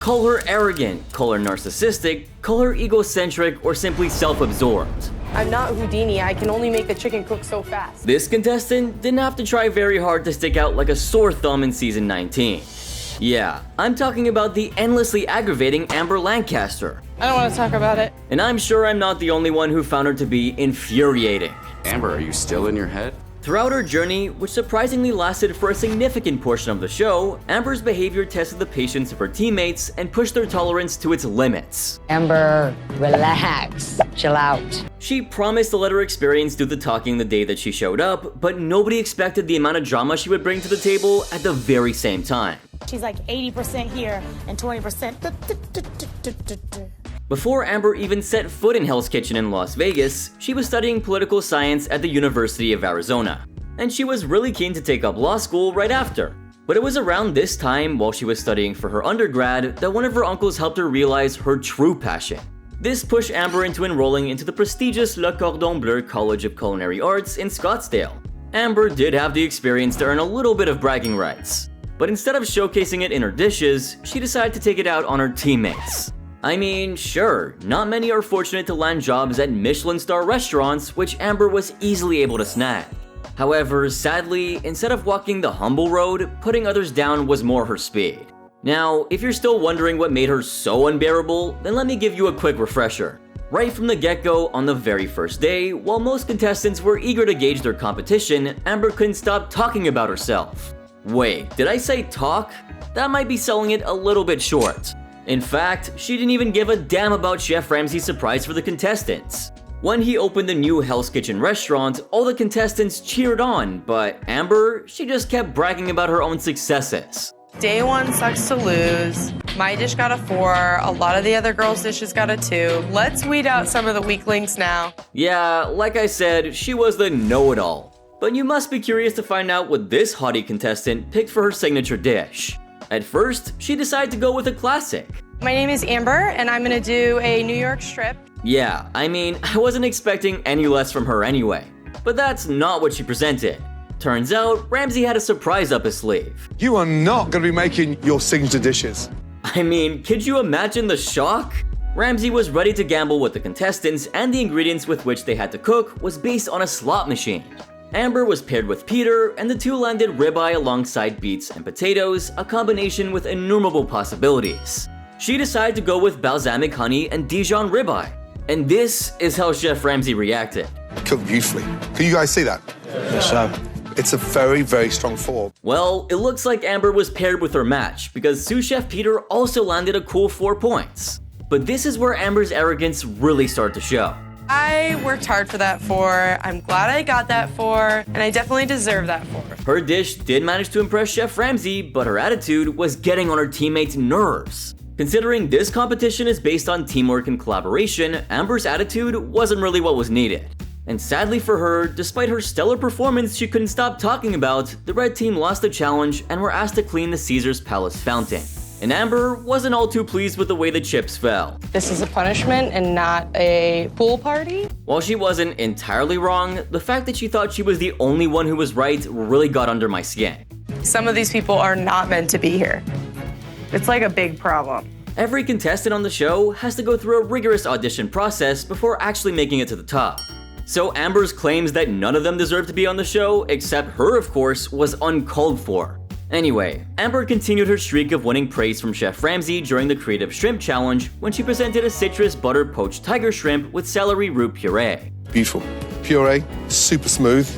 Call her arrogant, call her narcissistic, call her egocentric, or simply self-absorbed. I'm not Houdini, I can only make the chicken cook so fast. This contestant didn't have to try very hard to stick out like a sore thumb in season 19. Yeah, I'm talking about the endlessly aggravating Amber Lancaster. I don't want to talk about it. And I'm sure I'm not the only one who found her to be infuriating. Amber, are you still in your head? Throughout her journey, which surprisingly lasted for a significant portion of the show, Amber's behavior tested the patience of her teammates and pushed their tolerance to its limits. Amber, relax, chill out. She promised to let her experience do the talking the day that she showed up, but nobody expected the amount of drama she would bring to the table at the very same time. She's like 80% here and 20%. Before Amber even set foot in Hell's Kitchen in Las Vegas, she was studying political science at the University of Arizona. And she was really keen to take up law school right after. But it was around this time, while she was studying for her undergrad, that one of her uncles helped her realize her true passion. This pushed Amber into enrolling into the prestigious Le Cordon Bleu College of Culinary Arts in Scottsdale. Amber did have the experience to earn a little bit of bragging rights. But instead of showcasing it in her dishes, she decided to take it out on her teammates. I mean, sure, not many are fortunate to land jobs at Michelin star restaurants, which Amber was easily able to snag. However, sadly, instead of walking the humble road, putting others down was more her speed. Now, if you're still wondering what made her so unbearable, then let me give you a quick refresher. Right from the get-go, on the very first day, while most contestants were eager to gauge their competition, Amber couldn't stop talking about herself. Wait, did I say talk? That might be selling it a little bit short. In fact, she didn't even give a damn about Chef Ramsay's surprise for the contestants. When he opened the new Hell's Kitchen restaurant, all the contestants cheered on, but Amber, she just kept bragging about her own successes. Day one sucks to lose. My dish got a 4, a lot of the other girls' dishes got a 2. Let's weed out some of the weak links now. Yeah, like I said, she was the know-it-all. But you must be curious to find out what this haughty contestant picked for her signature dish. At first, she decided to go with a classic. My name is Amber, and I'm gonna do a New York strip. Yeah, I mean, I wasn't expecting any less from her anyway. But that's not what she presented. Turns out, Ramsay had a surprise up his sleeve. You are not gonna be making your signature dishes. I mean, could you imagine the shock? Ramsay was ready to gamble with the contestants, and the ingredients with which they had to cook was based on a slot machine. Amber was paired with Peter, and the two landed ribeye alongside beets and potatoes, a combination with innumerable possibilities. She decided to go with balsamic honey and Dijon ribeye. And this is how Chef Ramsay reacted. Cooked beautifully. Can you guys see that? Yes, sir. It's a very, very strong 4. Well, it looks like Amber was paired with her match, because sous chef Peter also landed a cool 4 points. But this is where Amber's arrogance really started to show. I worked hard for that 4. I'm glad I got that 4, and I definitely deserve that 4. Her dish did manage to impress Chef Ramsay, but her attitude was getting on her teammates' nerves. Considering this competition is based on teamwork and collaboration, Amber's attitude wasn't really what was needed. And sadly for her, despite her stellar performance she couldn't stop talking about, the red team lost the challenge and were asked to clean the Caesar's Palace fountain. And Amber wasn't all too pleased with the way the chips fell. This is a punishment and not a pool party. While she wasn't entirely wrong, the fact that she thought she was the only one who was right really got under my skin. Some of these people are not meant to be here. It's like a big problem. Every contestant on the show has to go through a rigorous audition process before actually making it to the top. So Amber's claims that none of them deserve to be on the show, except her of course, was uncalled for. Anyway, Amber continued her streak of winning praise from Chef Ramsay during the Creative Shrimp Challenge when she presented a citrus butter poached tiger shrimp with celery root puree. Beautiful. Puree, super smooth.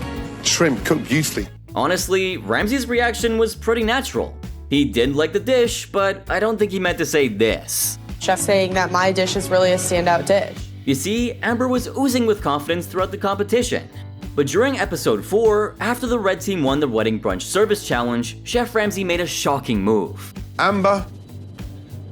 Shrimp cooked beautifully. Honestly, Ramsay's reaction was pretty natural. He did like the dish, but I don't think he meant to say this. Chef saying that my dish is really a standout dish. You see, Amber was oozing with confidence throughout the competition. But during episode 4, after the red team won the wedding brunch service challenge, Chef Ramsay made a shocking move. Amber,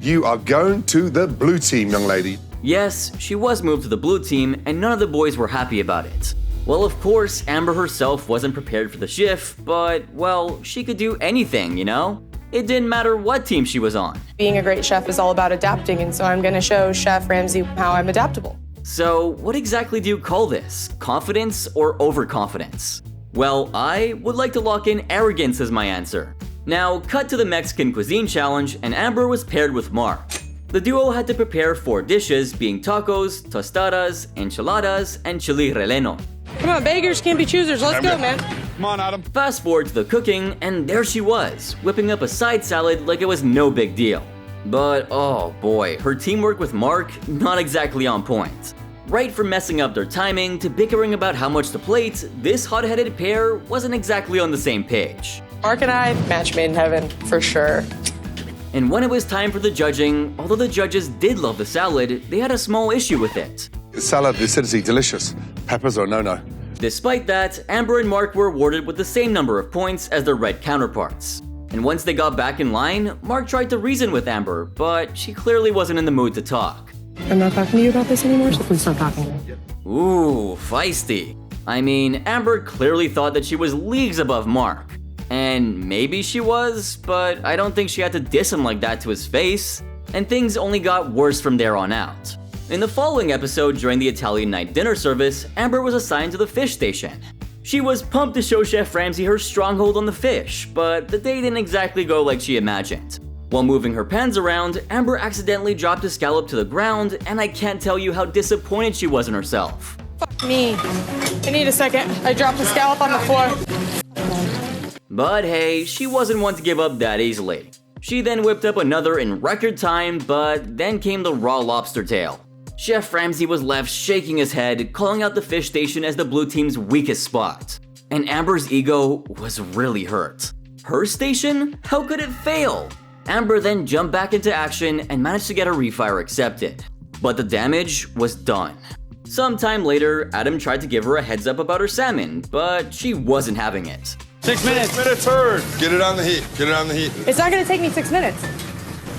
you are going to the blue team, young lady. Yes, she was moved to the blue team, and none of the boys were happy about it. Well, of course, Amber herself wasn't prepared for the shift, but, well, she could do anything, you know? It didn't matter what team she was on. Being a great chef is all about adapting, and so I'm gonna show Chef Ramsay how I'm adaptable. So, what exactly do you call this? Confidence or overconfidence? Well, I would like to lock in arrogance as my answer. Now, cut to the Mexican cuisine challenge, and Amber was paired with Mark. The duo had to prepare 4 dishes, being tacos, tostadas, enchiladas, and chili relleno. Come on, beggars can't be choosers. Let's go, man. Come on, Adam. Fast forward to the cooking, and there she was, whipping up a side salad like it was no big deal. But oh boy, her teamwork with Mark, not exactly on point. Right from messing up their timing to bickering about how much to plate, this hot-headed pair wasn't exactly on the same page. Mark and I, match made in heaven, for sure. And when it was time for the judging, although the judges did love the salad, they had a small issue with it. Salad, the acidity, delicious. Peppers are no-no. Despite that, Amber and Mark were awarded with the same number of points as their red counterparts. And once they got back in line, Mark tried to reason with Amber, but she clearly wasn't in the mood to talk. I'm not talking to you about this anymore, so please stop talking. Ooh, feisty. I mean, Amber clearly thought that she was leagues above Mark. And maybe she was, but I don't think she had to diss him like that to his face. And things only got worse from there on out. In the following episode, during the Italian night dinner service, Amber was assigned to the fish station. She was pumped to show Chef Ramsay her stronghold on the fish, but the day didn't exactly go like she imagined. While moving her pans around, Amber accidentally dropped a scallop to the ground, and I can't tell you how disappointed she was in herself. Fuck me. I need a second. I dropped a scallop on the floor. But hey, she wasn't one to give up that easily. She then whipped up another in record time, but then came the raw lobster tail. Chef Ramsay was left shaking his head, calling out the fish station as the blue team's weakest spot. And Amber's ego was really hurt. Her station? How could it fail? Amber then jumped back into action and managed to get her refire accepted. But the damage was done. Sometime later, Adam tried to give her a heads up about her salmon, but she wasn't having it. 6 minutes. 6 minute turn. Get it on the heat. Get it on the heat. It's not gonna take me 6 minutes.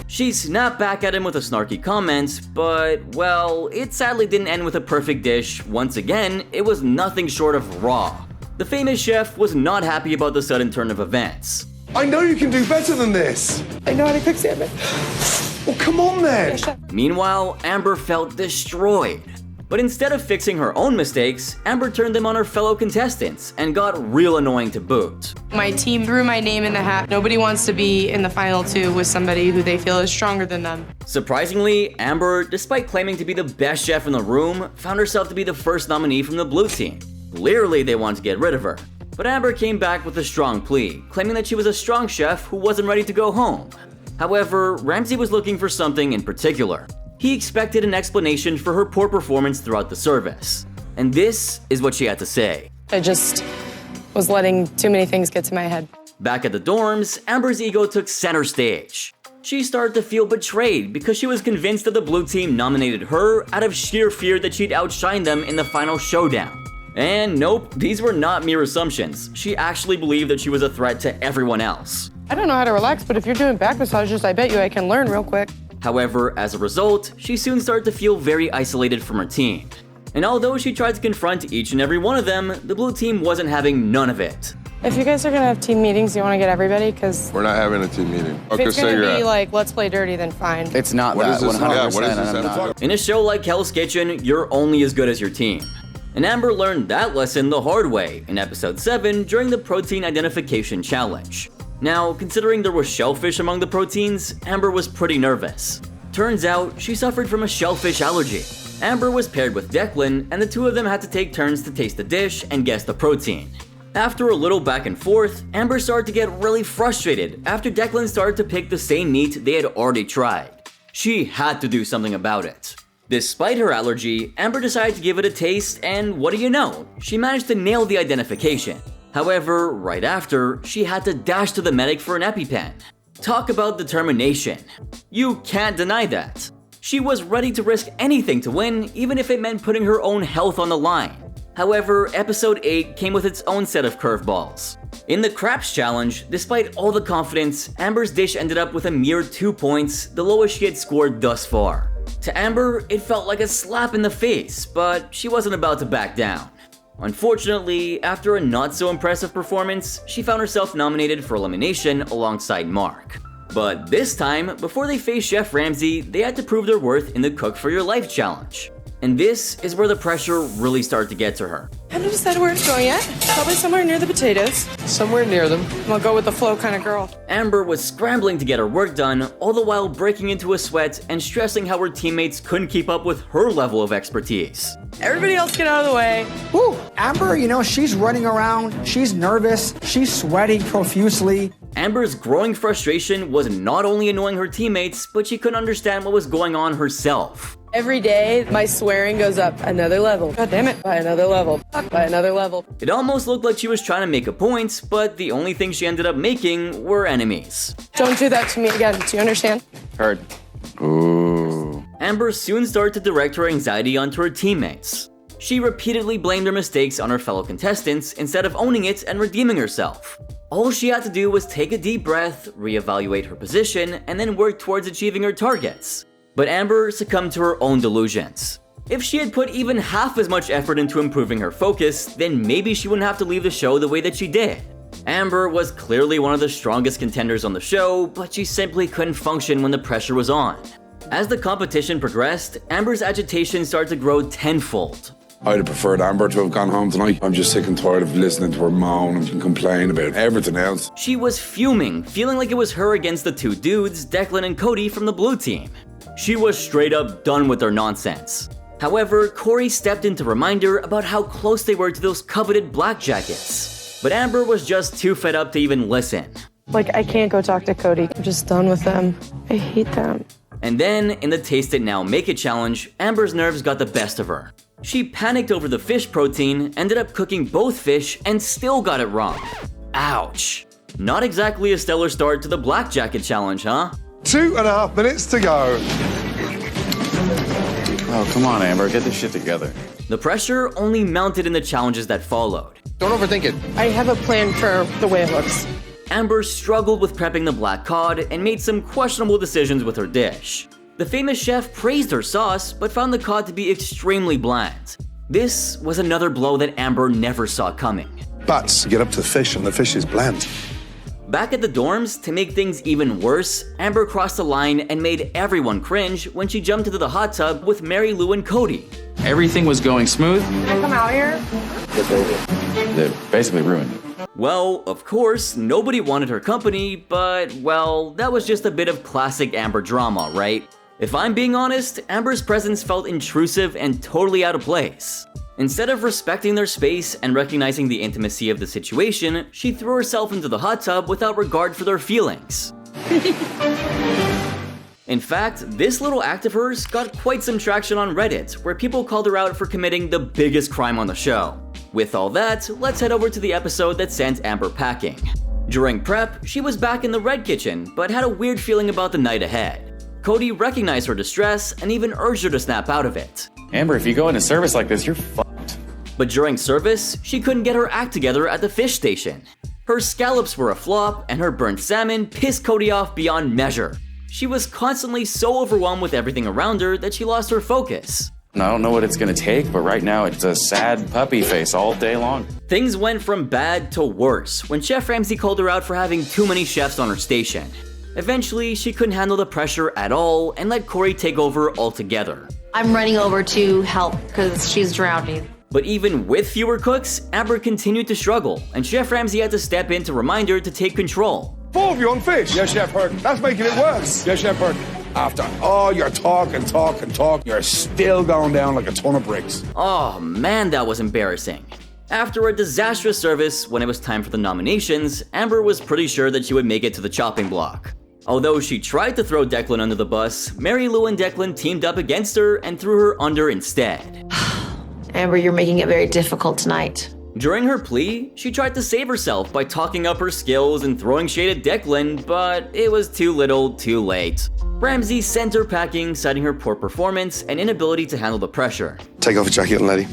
She snapped back at him with a snarky comment, but, well, it sadly didn't end with a perfect dish. Once again, it was nothing short of raw. The famous chef was not happy about the sudden turn of events. I know you can do better than this. I know how to cook salmon. Well, come on then. Meanwhile, Amber felt destroyed. But instead of fixing her own mistakes, Amber turned them on her fellow contestants and got real annoying to boot. My team threw my name in the hat. Nobody wants to be in the final 2 with somebody who they feel is stronger than them. Surprisingly, Amber, despite claiming to be the best chef in the room, found herself to be the first nominee from the blue team. Clearly, they wanted to get rid of her. But Amber came back with a strong plea, claiming that she was a strong chef who wasn't ready to go home. However, Ramsay was looking for something in particular. He expected an explanation for her poor performance throughout the service. And this is what she had to say. I just was letting too many things get to my head. Back at the dorms, Amber's ego took center stage. She started to feel betrayed because she was convinced that the blue team nominated her out of sheer fear that she'd outshine them in the final showdown. And nope, these were not mere assumptions. She actually believed that she was a threat to everyone else. I don't know how to relax, but if you're doing back massages, I bet you I can learn real quick. However, as a result, she soon started to feel very isolated from her team. And although she tried to confront each and every one of them, the blue team wasn't having none of it. If you guys are gonna have team meetings, you wanna get everybody? Because We're not having a team meeting. if it's gonna be like, let's play dirty, then fine. It's not What that, is this? 100%. Yeah, what is this? and I'm not. In a show like Hell's Kitchen, you're only as good as your team. And Amber learned that lesson the hard way in episode 7 during the protein identification challenge. Now, considering there was shellfish among the proteins, Amber was pretty nervous. Turns out, she suffered from a shellfish allergy. Amber was paired with Declan, and the two of them had to take turns to taste the dish and guess the protein. After a little back and forth, Amber started to get really frustrated after Declan started to pick the same meat they had already tried. She had to do something about it. Despite her allergy, Amber decided to give it a taste, and what do you know? She managed to nail the identification. However, right after, she had to dash to the medic for an EpiPen. Talk about determination. You can't deny that. She was ready to risk anything to win, even if it meant putting her own health on the line. However, episode 8 came with its own set of curveballs. In the Craps challenge, despite all the confidence, Amber's dish ended up with a mere 2 points, the lowest she had scored thus far. To Amber, it felt like a slap in the face, but she wasn't about to back down. Unfortunately, after a not-so-impressive performance, she found herself nominated for elimination alongside Mark. But this time, before they faced Chef Ramsay, they had to prove their worth in the Cook for Your Life challenge. And this is where the pressure really started to get to her. I haven't decided where it's going yet. Probably somewhere near the potatoes. Somewhere near them. I'm a go with the flow kind of girl. Amber was scrambling to get her work done, all the while breaking into a sweat and stressing how her teammates couldn't keep up with her level of expertise. Everybody else get out of the way. Whew, Amber, she's running around, she's nervous, she's sweating profusely. Amber's growing frustration was not only annoying her teammates, but she couldn't understand what was going on herself. Every day, my swearing goes up another level. God damn it, by another level. By another level. It almost looked like she was trying to make a point, but the only thing she ended up making were enemies. Don't do that to me again, do you understand? Heard. Ooh. Amber soon started to direct her anxiety onto her teammates. She repeatedly blamed her mistakes on her fellow contestants instead of owning it and redeeming herself. All she had to do was take a deep breath, reevaluate her position, and then work towards achieving her targets. But Amber succumbed to her own delusions. If she had put even half as much effort into improving her focus, then maybe she wouldn't have to leave the show the way that she did. Amber was clearly one of the strongest contenders on the show, but she simply couldn't function when the pressure was on. As the competition progressed, Amber's agitation started to grow tenfold. I'd have preferred Amber to have gone home tonight. I'm just sick and tired of listening to her moan and complain about everything else. She was fuming, feeling like it was her against the two dudes, Declan and Cody, from the blue team. She was straight up done with their nonsense. However, Corey stepped in to remind her about how close they were to those coveted black jackets. But Amber was just too fed up to even listen. I can't go talk to Cody. I'm just done with them. I hate them. And then, in the Taste It Now Make It challenge, Amber's nerves got the best of her. She panicked over the fish protein, ended up cooking both fish, and still got it wrong. Ouch. Not exactly a stellar start to the black jacket challenge, huh? 2.5 minutes to go. Oh, come on, Amber. Get this shit together. The pressure only mounted in the challenges that followed. Don't overthink it. I have a plan for the way it looks. Amber struggled with prepping the black cod and made some questionable decisions with her dish. The famous chef praised her sauce, but found the cod to be extremely bland. This was another blow that Amber never saw coming. But get up to the fish, and the fish is bland. Back at the dorms, to make things even worse, Amber crossed the line and made everyone cringe when she jumped into the hot tub with Mary Lou and Cody. Everything was going smooth. Can I come out here? They basically ruined it. Well, of course, nobody wanted her company, but, well, that was just a bit of classic Amber drama, right? If I'm being honest, Amber's presence felt intrusive and totally out of place. Instead of respecting their space and recognizing the intimacy of the situation, she threw herself into the hot tub without regard for their feelings. In fact, this little act of hers got quite some traction on Reddit, where people called her out for committing the biggest crime on the show. With all that, let's head over to the episode that sent Amber packing. During prep, she was back in the red kitchen, but had a weird feeling about the night ahead. Cody recognized her distress and even urged her to snap out of it. Amber, if you go into service like this, you're fucked. But during service, she couldn't get her act together at the fish station. Her scallops were a flop, and her burnt salmon pissed Cody off beyond measure. She was constantly so overwhelmed with everything around her that she lost her focus. I don't know what it's gonna take, but right now it's a sad puppy face all day long. Things went from bad to worse when Chef Ramsay called her out for having too many chefs on her station. Eventually, she couldn't handle the pressure at all and let Corey take over altogether. I'm running over to help because she's drowning. But even with fewer cooks, Amber continued to struggle, and Chef Ramsay had to step in to remind her to take control. 4 of you on fish. Yes, Chef, heard. That's making it worse. Yes, Chef, heard. After all your talk, you're still going down like a ton of bricks. Oh man, that was embarrassing. After a disastrous service, when it was time for the nominations, Amber was pretty sure that she would make it to the chopping block. Although she tried to throw Declan under the bus, Mary Lou and Declan teamed up against her and threw her under instead. Amber, you're making it very difficult tonight. During her plea, she tried to save herself by talking up her skills and throwing shade at Declan, but it was too little, too late. Ramsay sent her packing, citing her poor performance and inability to handle the pressure. Take off your jacket, young lady.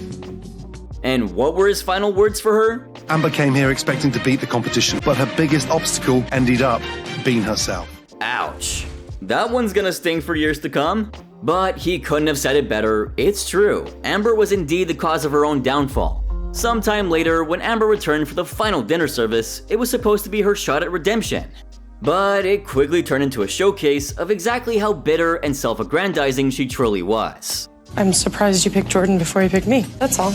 And what were his final words for her? Amber came here expecting to beat the competition, but her biggest obstacle ended up being herself. Ouch. That one's gonna sting for years to come. But he couldn't have said it better. It's true. Amber was indeed the cause of her own downfall. Sometime later, when Amber returned for the final dinner service, it was supposed to be her shot at redemption. But it quickly turned into a showcase of exactly how bitter and self-aggrandizing she truly was. I'm surprised you picked Jordan before you picked me. That's all.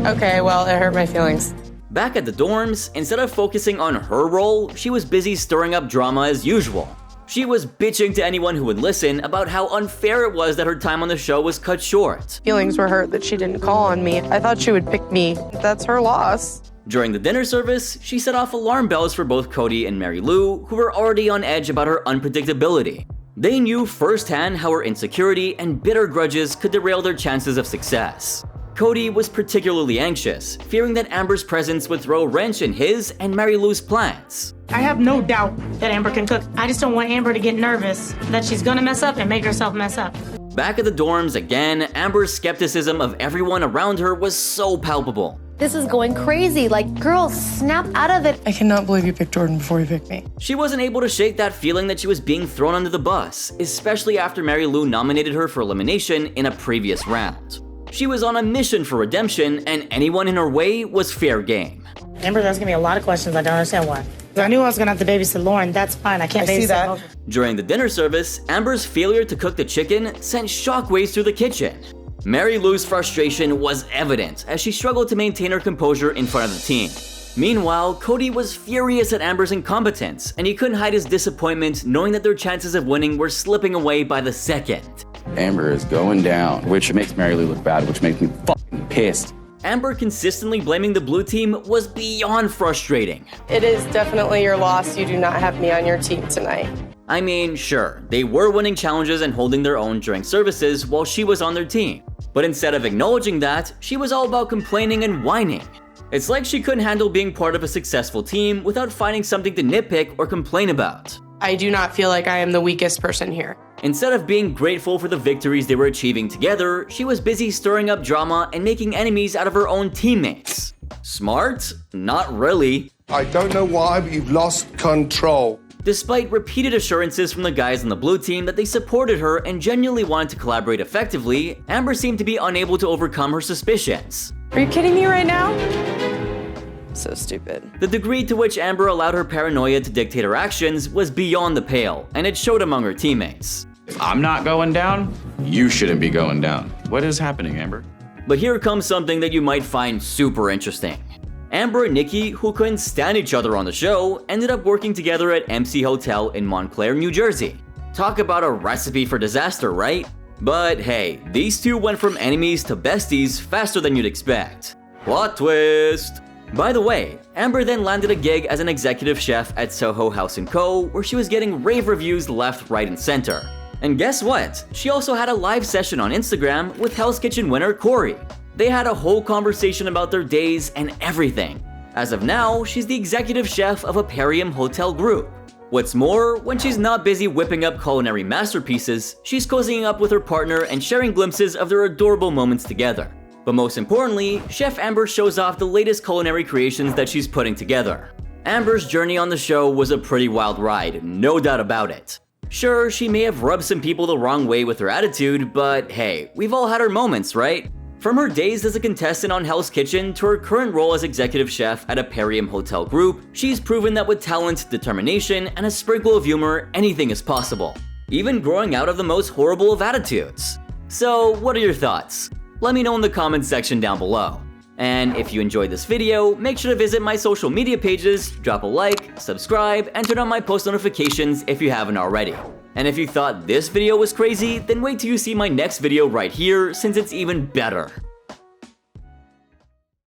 Okay, well, it hurt my feelings. Back at the dorms, instead of focusing on her role, she was busy stirring up drama as usual. She was bitching to anyone who would listen about how unfair it was that her time on the show was cut short. Feelings were hurt that she didn't call on me. I thought she would pick me. That's her loss. During the dinner service, she set off alarm bells for both Cody and Mary Lou, who were already on edge about her unpredictability. They knew firsthand how her insecurity and bitter grudges could derail their chances of success. Cody was particularly anxious, fearing that Amber's presence would throw a wrench in his and Mary Lou's plans. I have no doubt that Amber can cook. I just don't want Amber to get nervous that she's gonna mess up and make herself mess up. Back at the dorms again, Amber's skepticism of everyone around her was so palpable. This is going crazy. Like, girls, snap out of it. I cannot believe you picked Jordan before you picked me. She wasn't able to shake that feeling that she was being thrown under the bus, especially after Mary Lou nominated her for elimination in a previous round. She was on a mission for redemption, and anyone in her way was fair game. Amber's asking me a lot of questions. I don't understand why. I knew I was gonna have to babysit Lauren. That's fine. I can't babysit both. During the dinner service, Amber's failure to cook the chicken sent shockwaves through the kitchen. Mary Lou's frustration was evident as she struggled to maintain her composure in front of the team. Meanwhile, Cody was furious at Amber's incompetence, and he couldn't hide his disappointment knowing that their chances of winning were slipping away by the second. Amber is going down, which makes Mary Lou look bad, which makes me fucking pissed. Amber consistently blaming the blue team was beyond frustrating. It is definitely your loss. You do not have me on your team tonight. I mean, sure, they were winning challenges and holding their own during services while she was on their team. But instead of acknowledging that, she was all about complaining and whining. It's like she couldn't handle being part of a successful team without finding something to nitpick or complain about. I do not feel like I am the weakest person here. Instead of being grateful for the victories they were achieving together, she was busy stirring up drama and making enemies out of her own teammates. Smart? Not really. I don't know why, but you've lost control. Despite repeated assurances from the guys on the blue team that they supported her and genuinely wanted to collaborate effectively, Amber seemed to be unable to overcome her suspicions. Are you kidding me right now? So stupid. The degree to which Amber allowed her paranoia to dictate her actions was beyond the pale, and it showed among her teammates. If I'm not going down, you shouldn't be going down. What is happening, Amber? But here comes something that you might find super interesting. Amber and Nikki, who couldn't stand each other on the show, ended up working together at MC Hotel in Montclair, New Jersey. Talk about a recipe for disaster, right? But hey, these two went from enemies to besties faster than you'd expect. Plot twist! By the way, Amber then landed a gig as an executive chef at Soho House & Co., where she was getting rave reviews left, right, and center. And guess what? She also had a live session on Instagram with Hell's Kitchen winner Corey. They had a whole conversation about their days and everything. As of now, she's the executive chef of a Perium hotel group. What's more, when she's not busy whipping up culinary masterpieces, she's cozying up with her partner and sharing glimpses of their adorable moments together. But most importantly, Chef Amber shows off the latest culinary creations that she's putting together. Amber's journey on the show was a pretty wild ride, no doubt about it. Sure, she may have rubbed some people the wrong way with her attitude, but hey, we've all had our moments, right? From her days as a contestant on Hell's Kitchen to her current role as executive chef at a Perium hotel group, she's proven that with talent, determination, and a sprinkle of humor, anything is possible. Even growing out of the most horrible of attitudes. So, what are your thoughts? Let me know in the comments section down below. And if you enjoyed this video, make sure to visit my social media pages, drop a like, subscribe, and turn on my post notifications if you haven't already. And if you thought this video was crazy, then wait till you see my next video right here, since it's even better.